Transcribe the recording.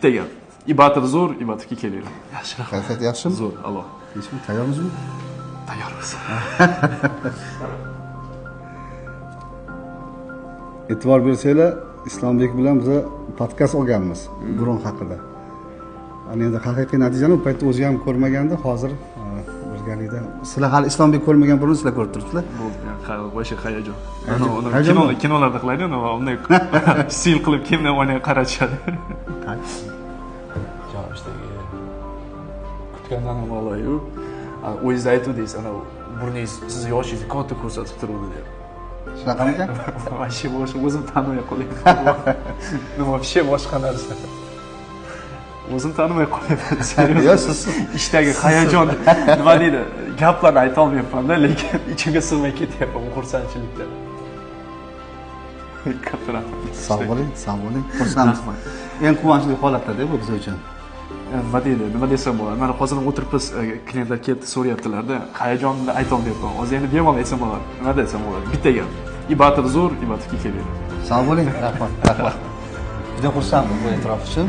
Bitta gap. Ibativ zo'r, ibativga kelinglar. Yaxshi. Kayfiyat yaxshimi? Zo'r, alo. Hechmi? Tayyormizmi? Tayyormiz. E'tibor bersanglar, Islombek bilan biz podkast olganmiz Buron haqida. Ana endi haqiqiy natijani u paytda o'zi ham ko'rmagandi, hozir o'rganlikda. Sizlar hali Islombek ko'rmagan burun sizlar ko'rib turibsizlar. O'sha hayajon. Kinolarda qiladi, unday sil qilib kimdan o'ynay qaratishadi. Kutgandan ham oloyu. O'zingiz aytdingiz, ana burningiz siz yoshingizni katta ko'rsatib turadi deb. Shunaqami ekan? Вообще boshqa o'zim tanimay qolyapman. Nima вообще boshqa narsa. O'zim tanimay qolyapman. Yo'q, siz ishdagi hayajon nima deydi? Gaplarni ayta olmayapman-da, lekin ichimga sig'may ketyapman xursandchilikdan. Katta rahmat. Sog' bo'ling, sog' bo'ling. Xursandman. Eng quvonchli holatda-da bu biz uchun. Nima desam bo'ladi? Mana hozir o'tiribmiz, klientlar kelib so'rayaptilar-da, hayajonni ayta olmayapman. Hozir endi bemalol aytsam bo'ladi. Nima desam bo'ladi? Bitta gap. Ibativ zo'r, ibativga kelinglar. Sog' bo'ling, rahmat. Juda xursandman bu e'tirof uchun.